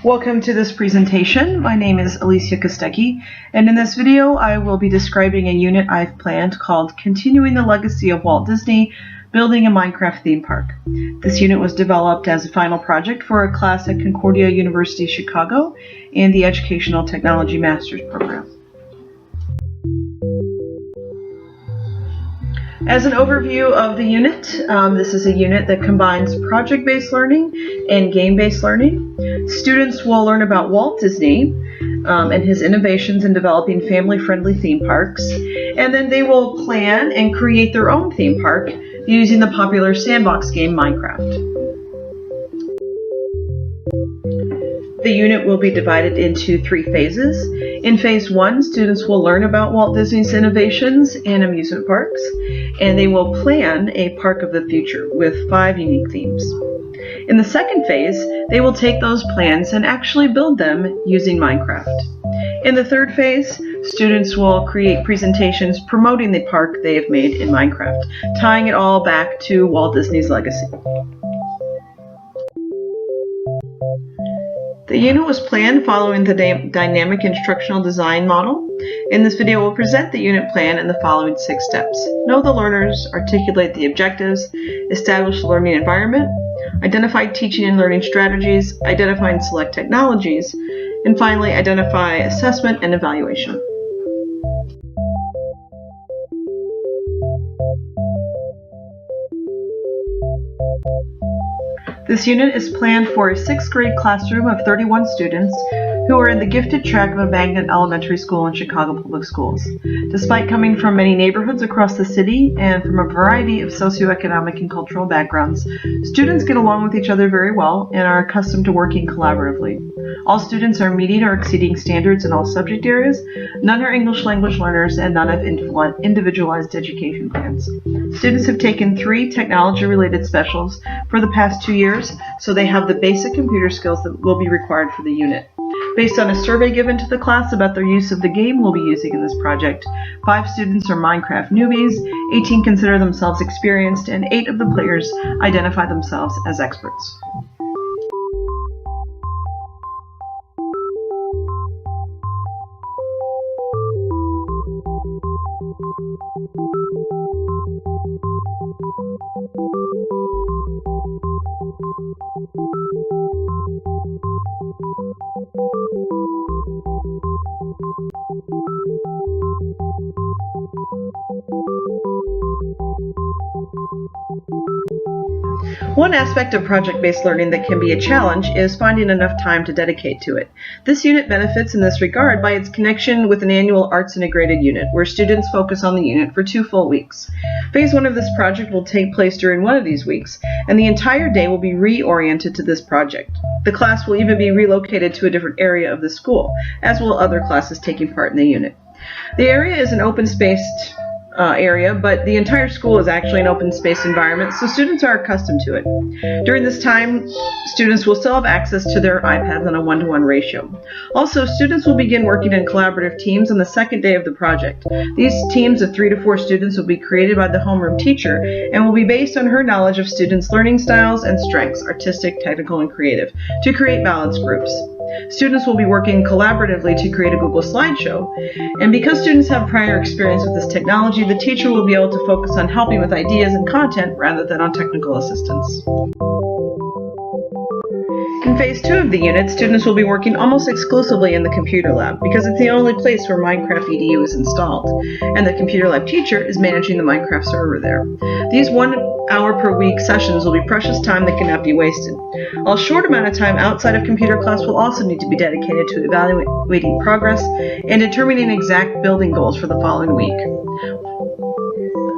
Welcome to this presentation. My name is Kostecki, and in this video I will be describing a unit I've planned called Continuing the Legacy of Walt Disney, Building a Minecraft Theme Park. This unit was developed as a final project for a class at Concordia University, Chicago in the Educational Technology Master's Program. As an overview of the unit, this is a unit that combines project-based learning and game-based learning. Students will learn about Walt Disney and his innovations in developing family-friendly theme parks, and then they will plan and create their own theme park using the popular sandbox game Minecraft. The unit will be divided into 3 phases. In phase 1, students will learn about Walt Disney's innovations in amusement parks, and they will plan a park of the future with 5 unique themes. In the second phase, they will take those plans and actually build them using Minecraft. In the third phase, students will create presentations promoting the park they have made in Minecraft, tying it all back to Walt Disney's legacy. The unit was planned following the dynamic instructional design model. In this video, we'll present the unit plan in the following 6 steps. Know the learners, articulate the objectives, establish the learning environment, identify teaching and learning strategies, identify and select technologies, and finally, identify assessment and evaluation. This unit is planned for a 6th grade classroom of 31 students who are in the gifted track of a magnet elementary school in Chicago Public Schools. Despite coming from many neighborhoods across the city and from a variety of socioeconomic and cultural backgrounds, students get along with each other very well and are accustomed to working collaboratively. All students are meeting or exceeding standards in all subject areas, none are English language learners, and none have individualized education plans. Students have taken 3 technology-related specials for the past 2 years, so they have the basic computer skills that will be required for the unit. Based on a survey given to the class about their use of the game we'll be using in this project, 5 students are Minecraft newbies, 18 consider themselves experienced, and 8 of the players identify themselves as experts. One aspect of project-based learning that can be a challenge is finding enough time to dedicate to it. This unit benefits in this regard by its connection with an annual Arts Integrated unit, where students focus on the unit for 2 full weeks. Phase 1 of this project will take place during one of these weeks, and the entire day will be reoriented to this project. The class will even be relocated to a different area of the school, as will other classes taking part in the unit. The area is an open-spaced area, but the entire school is actually an open space environment, so students are accustomed to it. During this time, students will still have access to their iPads on a 1-to-1 ratio. Also, students will begin working in collaborative teams on the 2nd day of the project. These teams of 3 to 4 students will be created by the homeroom teacher and will be based on her knowledge of students' learning styles and strengths, artistic, technical, and creative, to create balanced groups. Students will be working collaboratively to create a Google slideshow, and because students have prior experience with this technology, the teacher will be able to focus on helping with ideas and content rather than on technical assistance. In phase 2 of the unit, students will be working almost exclusively in the computer lab because it's the only place where Minecraft EDU is installed, and the computer lab teacher is managing the Minecraft server there. These 1 hour per week sessions will be precious time that cannot be wasted. A short amount of time outside of computer class will also need to be dedicated to evaluating progress and determining exact building goals for the following week.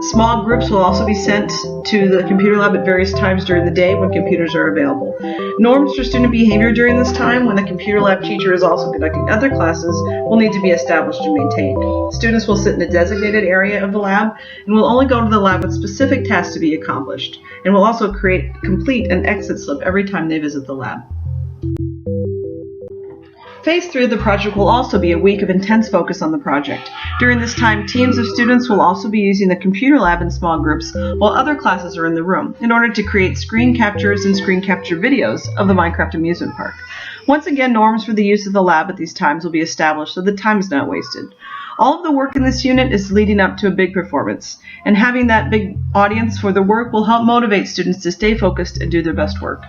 Small groups will also be sent to the computer lab at various times during the day when computers are available. Norms for student behavior during this time, when the computer lab teacher is also conducting other classes, will need to be established and maintained. Students will sit in a designated area of the lab and will only go to the lab with specific tasks to be accomplished, and will also complete an exit slip every time they visit the lab. Phase 3 of the project will also be a week of intense focus on the project. During this time, teams of students will also be using the computer lab in small groups while other classes are in the room in order to create screen captures and screen capture videos of the Minecraft amusement park. Once again, norms for the use of the lab at these times will be established so that time is not wasted. All of the work in this unit is leading up to a big performance, and having that big audience for the work will help motivate students to stay focused and do their best work.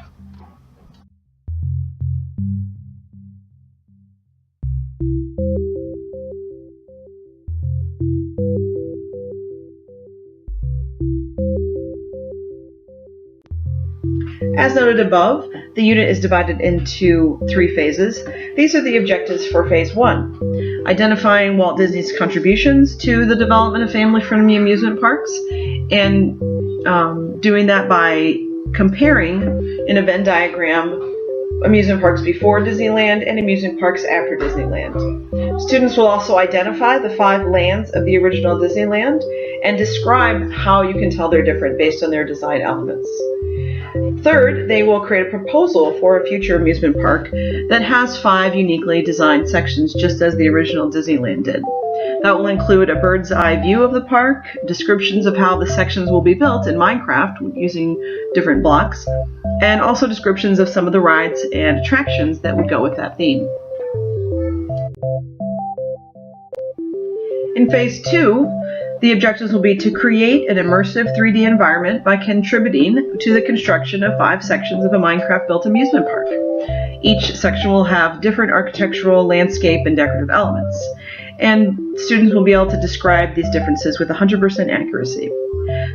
As noted above, the unit is divided into 3 phases. These are the objectives for Phase 1. Identifying Walt Disney's contributions to the development of family-friendly amusement parks, and doing that by comparing in a Venn diagram amusement parks before Disneyland and amusement parks after Disneyland. Students will also identify the 5 lands of the original Disneyland and describe how you can tell they're different based on their design elements. Third, they will create a proposal for a future amusement park that has 5 uniquely designed sections, just as the original Disneyland did. That will include a bird's eye view of the park, descriptions of how the sections will be built in Minecraft using different blocks, and also descriptions of some of the rides and attractions that would go with that theme. In Phase 2, the objectives will be to create an immersive 3D environment by contributing to the construction of 5 sections of a Minecraft-built amusement park. Each section will have different architectural, landscape, and decorative elements, and students will be able to describe these differences with 100% accuracy.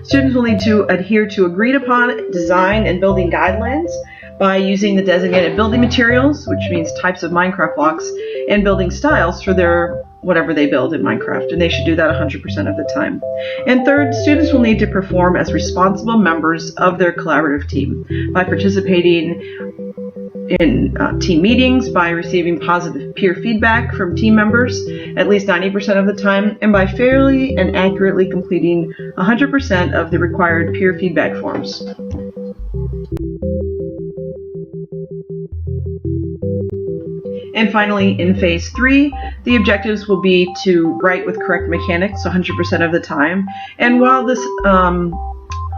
Students will need to adhere to agreed-upon design and building guidelines by using the designated building materials, which means types of Minecraft blocks, and building styles for their whatever they build in Minecraft, and they should do that 100% of the time. And third, students will need to perform as responsible members of their collaborative team by participating in team meetings, by receiving positive peer feedback from team members at least 90% of the time, and by fairly and accurately completing 100% of the required peer feedback forms. And finally, in Phase 3, the objectives will be to write with correct mechanics 100% of the time. And while this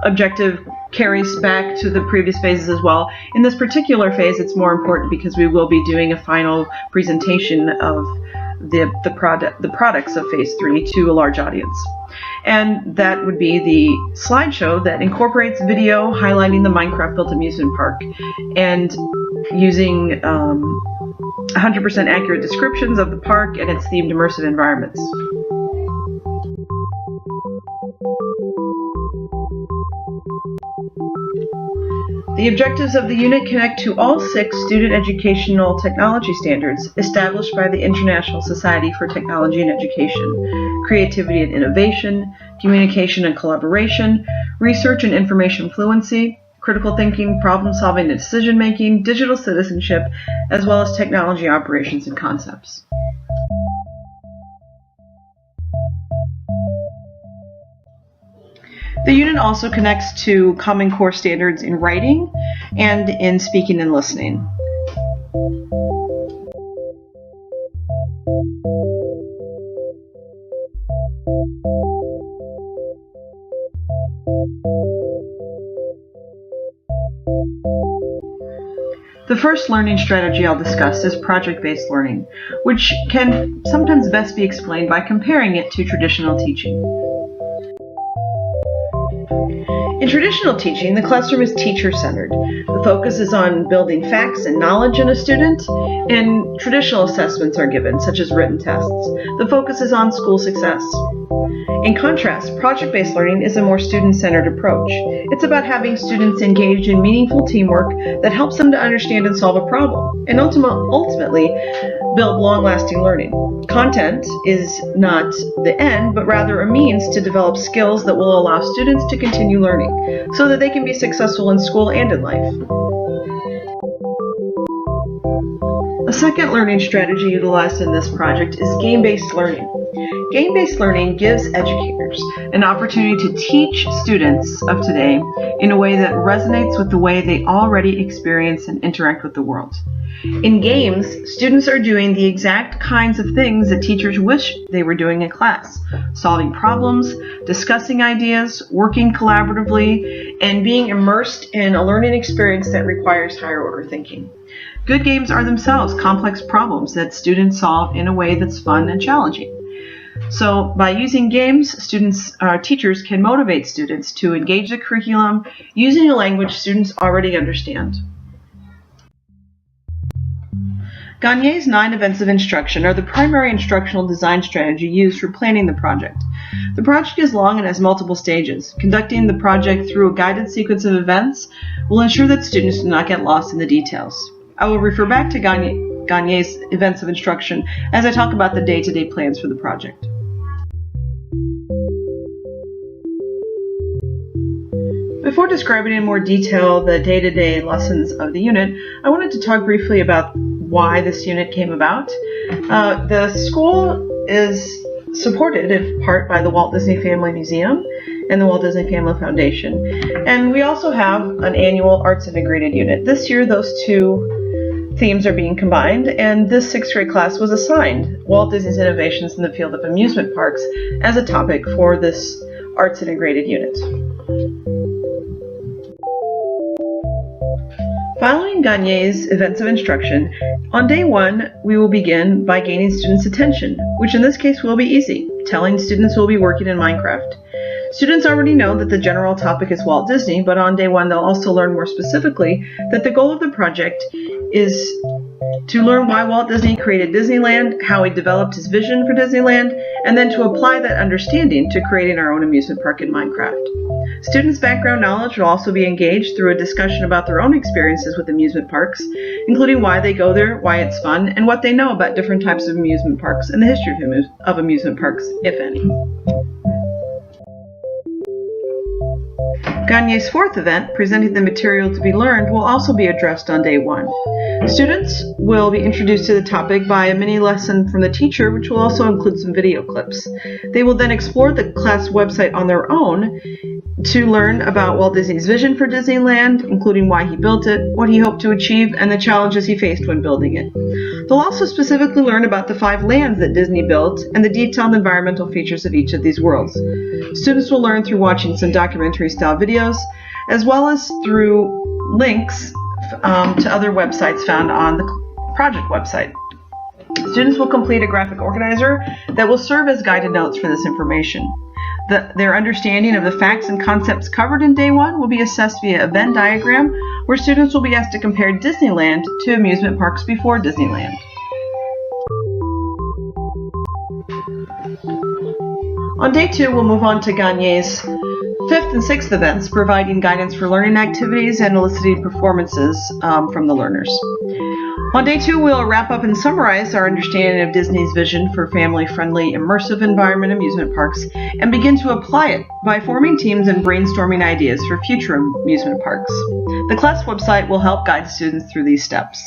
objective carries back to the previous phases as well, in this particular phase it's more important because we will be doing a final presentation of the products of Phase 3 to a large audience. And that would be the slideshow that incorporates video highlighting the Minecraft-built amusement park and using 100% accurate descriptions of the park and its themed immersive environments. The objectives of the unit connect to all 6 student educational technology standards established by the International Society for Technology and Education: creativity and innovation, communication and collaboration, research and information fluency, critical thinking, problem-solving and decision-making, digital citizenship, as well as technology operations and concepts. The unit also connects to Common Core standards in writing and in speaking and listening. The first learning strategy I'll discuss is project-based learning, which can sometimes best be explained by comparing it to traditional teaching. In traditional teaching, the classroom is teacher-centered. The focus is on building facts and knowledge in a student, and traditional assessments are given, such as written tests. The focus is on school success. In contrast, project-based learning is a more student-centered approach. It's about having students engage in meaningful teamwork that helps them to understand and solve a problem, and ultimately build long-lasting learning. Content is not the end, but rather a means to develop skills that will allow students to continue learning, so that they can be successful in school and in life. A second learning strategy utilized in this project is game-based learning. Game-based learning gives educators an opportunity to teach students of today in a way that resonates with the way they already experience and interact with the world. In games, students are doing the exact kinds of things that teachers wish they were doing in class: solving problems, discussing ideas, working collaboratively, and being immersed in a learning experience that requires higher order thinking. Good games are themselves complex problems that students solve in a way that's fun and challenging. So by using games, teachers can motivate students to engage the curriculum using a language students already understand. Gagne's 9 events of instruction are the primary instructional design strategy used for planning the project. The project is long and has multiple stages. Conducting the project through a guided sequence of events will ensure that students do not get lost in the details. I will refer back to Gagne's events of instruction as I talk about the day-to-day plans for the project. Before describing in more detail the day-to-day lessons of the unit, I wanted to talk briefly about why this unit came about. The school is supported in part by the Walt Disney Family Museum and the Walt Disney Family Foundation. And we also have an annual Arts Integrated unit. This year those two themes are being combined, and this 6th grade class was assigned Walt Disney's innovations in the field of amusement parks as a topic for this Arts Integrated unit. Following Gagne's events of instruction, on day 1, we will begin by gaining students' attention, which in this case will be easy, telling students we'll be working in Minecraft. Students already know that the general topic is Walt Disney, but on day 1 they'll also learn more specifically that the goal of the project is to learn why Walt Disney created Disneyland, how he developed his vision for Disneyland, and then to apply that understanding to creating our own amusement park in Minecraft. Students' background knowledge will also be engaged through a discussion about their own experiences with amusement parks, including why they go there, why it's fun, and what they know about different types of amusement parks and the history of amusement parks, if any. Gagne's 4th event, presenting the material to be learned, will also be addressed on day 1. Students will be introduced to the topic by a mini lesson from the teacher, which will also include some video clips. They will then explore the class website on their own to learn about Walt Disney's vision for Disneyland, including why he built it, what he hoped to achieve, and the challenges he faced when building it. They'll also specifically learn about the 5 lands that Disney built and the detailed environmental features of each of these worlds. Students will learn through watching some documentary-style videos, as well as through links to other websites found on the project website. Students will complete a graphic organizer that will serve as guided notes for this information. Their understanding of the facts and concepts covered in day 1 will be assessed via a Venn diagram, where students will be asked to compare Disneyland to amusement parks before Disneyland. On day 2, we'll move on to Gagne's 5th and 6th events, providing guidance for learning activities and eliciting performances from the learners. On day 2, we'll wrap up and summarize our understanding of Disney's vision for family-friendly, immersive environment amusement parks and begin to apply it by forming teams and brainstorming ideas for future amusement parks. The class website will help guide students through these steps.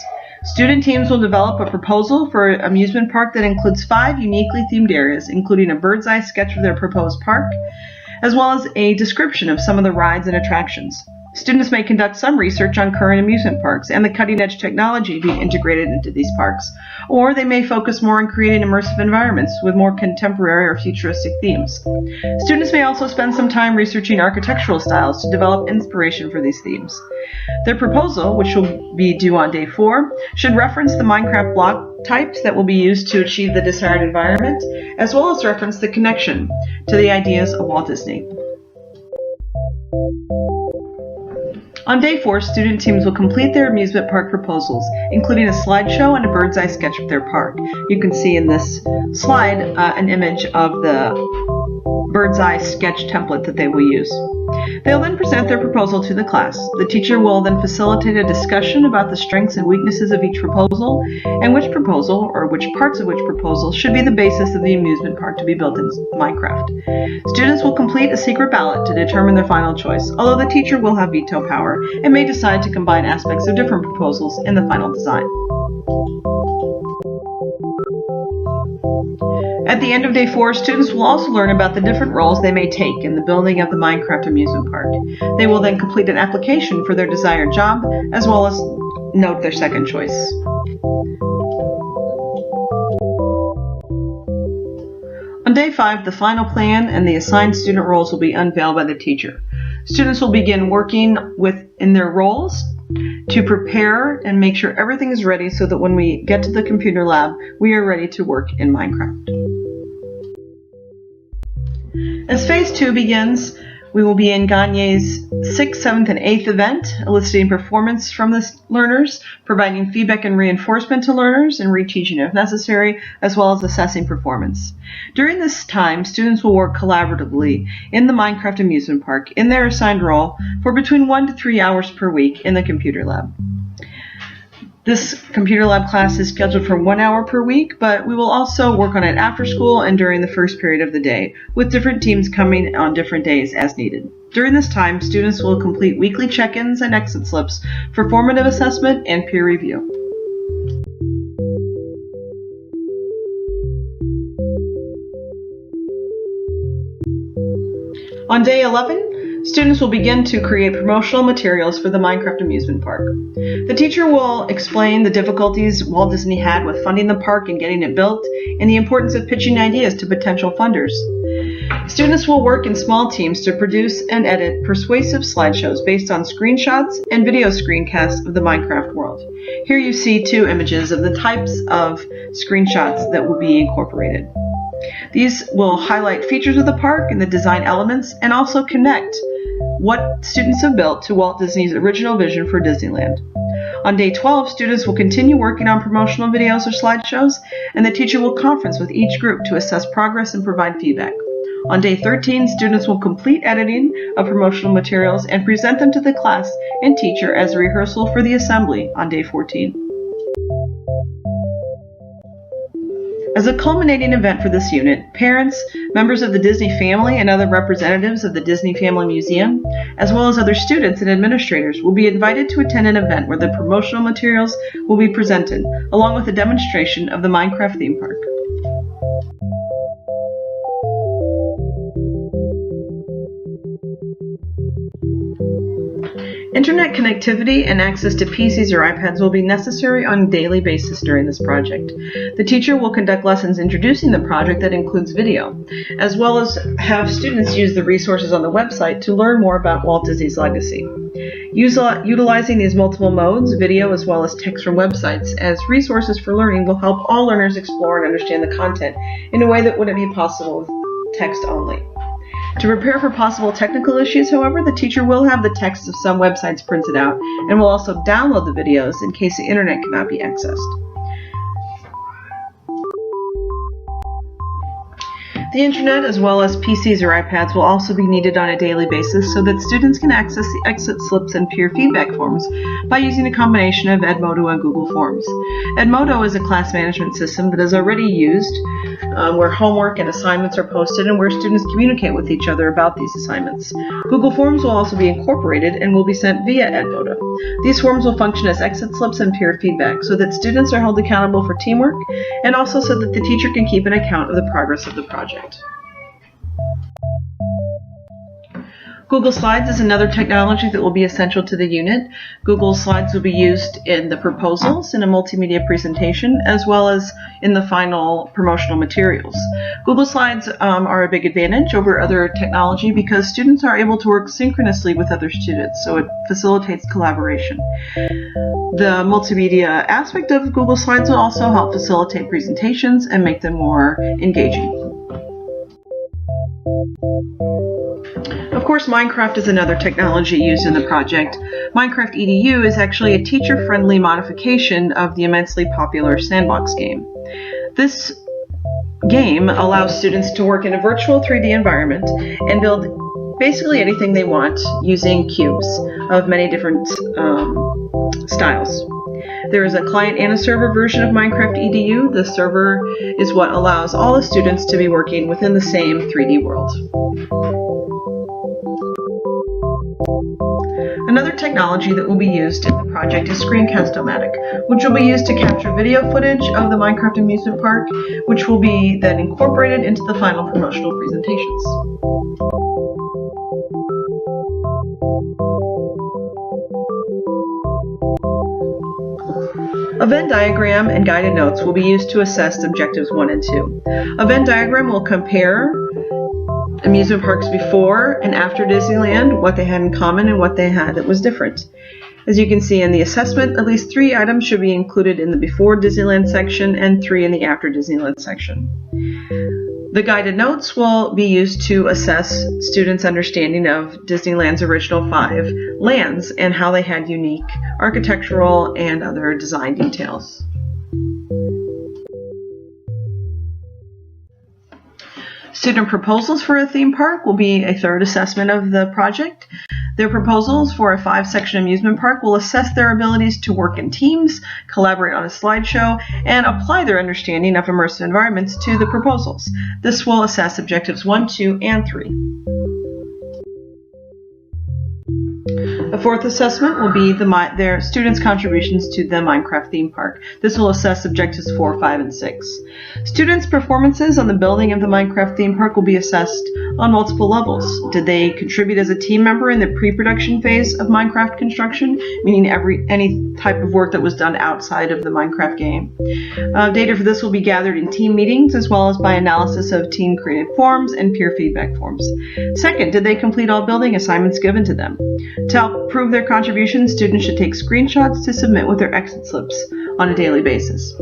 Student teams will develop a proposal for an amusement park that includes 5 uniquely themed areas, including a bird's eye sketch of their proposed park, as well as a description of some of the rides and attractions. Students may conduct some research on current amusement parks and the cutting-edge technology being integrated into these parks, or they may focus more on creating immersive environments with more contemporary or futuristic themes. Students may also spend some time researching architectural styles to develop inspiration for these themes. Their proposal, which will be due on day 4, should reference the Minecraft block types that will be used to achieve the desired environment, as well as reference the connection to the ideas of Walt Disney. On day 4, student teams will complete their amusement park proposals, including a slideshow and a bird's eye sketch of their park. You can see in this slide an image of the bird's eye sketch template that they will use. They'll then present their proposal to the class. The teacher will then facilitate a discussion about the strengths and weaknesses of each proposal and which proposal, or which parts of which proposal, should be the basis of the amusement park to be built in Minecraft. Students will complete a secret ballot to determine their final choice, although the teacher will have veto power and may decide to combine aspects of different proposals in the final design. At the end of day 4, students will also learn about the different roles they may take in the building of the Minecraft amusement park. They will then complete an application for their desired job, as well as note their second choice. On day 5, the final plan and the assigned student roles will be unveiled by the teacher. Students will begin working in their roles to prepare and make sure everything is ready so that when we get to the computer lab, we are ready to work in Minecraft. As Phase 2 begins, we will be in Gagne's 6th, 7th, and 8th event, eliciting performance from the learners, providing feedback and reinforcement to learners, and reteaching if necessary, as well as assessing performance. During this time, students will work collaboratively in the Minecraft amusement park in their assigned role for between 1 to 3 hours per week in the computer lab. This computer lab class is scheduled for 1 hour per week, but we will also work on it after school and during the first period of the day, with different teams coming on different days as needed. During this time, students will complete weekly check-ins and exit slips for formative assessment and peer review. On day 11, students will begin to create promotional materials for the Minecraft amusement park. The teacher will explain the difficulties Walt Disney had with funding the park and getting it built, and the importance of pitching ideas to potential funders. Students will work in small teams to produce and edit persuasive slideshows based on screenshots and video screencasts of the Minecraft world. Here you see 2 images of the types of screenshots that will be incorporated. These will highlight features of the park and the design elements, and also connect what students have built to Walt Disney's original vision for Disneyland. On day 12, students will continue working on promotional videos or slideshows, and the teacher will conference with each group to assess progress and provide feedback. On day 13, students will complete editing of promotional materials and present them to the class and teacher as a rehearsal for the assembly on day 14. As a culminating event for this unit, parents, members of the Disney family, and other representatives of the Disney Family Museum, as well as other students and administrators, will be invited to attend an event where the promotional materials will be presented, along with a demonstration of the Minecraft theme park. Internet connectivity and access to PCs or iPads will be necessary on a daily basis during this project. The teacher will conduct lessons introducing the project that includes video, as well as have students use the resources on the website to learn more about Walt Disney's legacy. Utilizing these multiple modes, video as well as text from websites, as resources for learning will help all learners explore and understand the content in a way that wouldn't be possible with text only. To prepare for possible technical issues, however, the teacher will have the text of some websites printed out and will also download the videos in case the internet cannot be accessed. The internet, as well as PCs or iPads, will also be needed on a daily basis so that students can access the exit slips and peer feedback forms by using a combination of Edmodo and Google Forms. Edmodo is a class management system that is already used where homework and assignments are posted and where students communicate with each other about these assignments. Google Forms will also be incorporated and will be sent via Edmodo. These forms will function as exit slips and peer feedback so that students are held accountable for teamwork, and also so that the teacher can keep an account of the progress of the project. Google Slides is another technology that will be essential to the unit. Google Slides will be used in the proposals in a multimedia presentation, as well as in the final promotional materials. Google Slides are a big advantage over other technology because students are able to work synchronously with other students, so it facilitates collaboration. The multimedia aspect of Google Slides will also help facilitate presentations and make them more engaging. Of course, Minecraft is another technology used in the project. Minecraft EDU is actually a teacher-friendly modification of the immensely popular sandbox game. This game allows students to work in a virtual 3D environment and build basically anything they want using cubes of many different styles. There is a client and a server version of Minecraft EDU. The server is what allows all the students to be working within the same 3D world. Another technology that will be used in the project is Screencast-O-Matic, which will be used to capture video footage of the Minecraft amusement park, which will be then incorporated into the final promotional presentations. A Venn diagram and guided notes will be used to assess objectives 1 and 2. A Venn diagram will compare amusement parks before and after Disneyland, what they had in common and what they had that was different. As you can see in the assessment, at least 3 items should be included in the before Disneyland section and 3 in the after Disneyland section. The guided notes will be used to assess students' understanding of Disneyland's original 5 lands and how they had unique architectural and other design details. Student proposals for a theme park will be a third assessment of the project. Their proposals for a 5-section amusement park will assess their abilities to work in teams, collaborate on a slideshow, and apply their understanding of immersive environments to the proposals. This will assess objectives 1, 2, and 3. A fourth assessment will be their students' contributions to the Minecraft theme park. This will assess objectives 4, 5, and 6. Students' performances on the building of the Minecraft theme park will be assessed on multiple levels. Did they contribute as a team member in the pre-production phase of Minecraft construction, meaning any type of work that was done outside of the Minecraft game? Data for this will be gathered in team meetings as well as by analysis of team-created forms and peer feedback forms. Second, did they complete all building assignments given to them? To help prove their contributions, students should take screenshots to submit with their exit slips on a daily basis.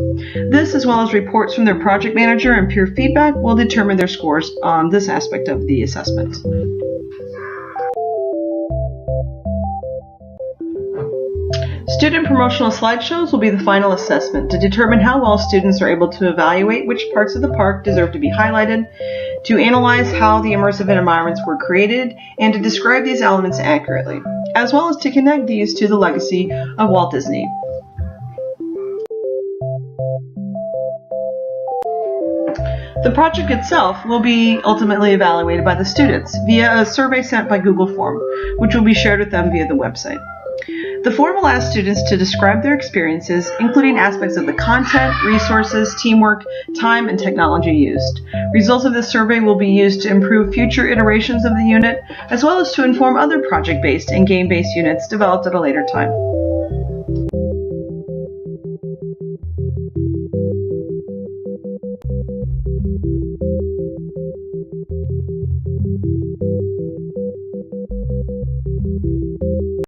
This, as well as reports from their project manager and peer feedback, will determine their scores on this aspect of the assessment. Student promotional slideshows will be the final assessment to determine how well students are able to evaluate which parts of the park deserve to be highlighted, to analyze how the immersive environments were created, and to describe these elements accurately, as well as to connect these to the legacy of Walt Disney. The project itself will be ultimately evaluated by the students via a survey sent by Google Form, which will be shared with them via the website. The form will ask students to describe their experiences, including aspects of the content, resources, teamwork, time, and technology used. Results of this survey will be used to improve future iterations of the unit, as well as to inform other project-based and game-based units developed at a later time.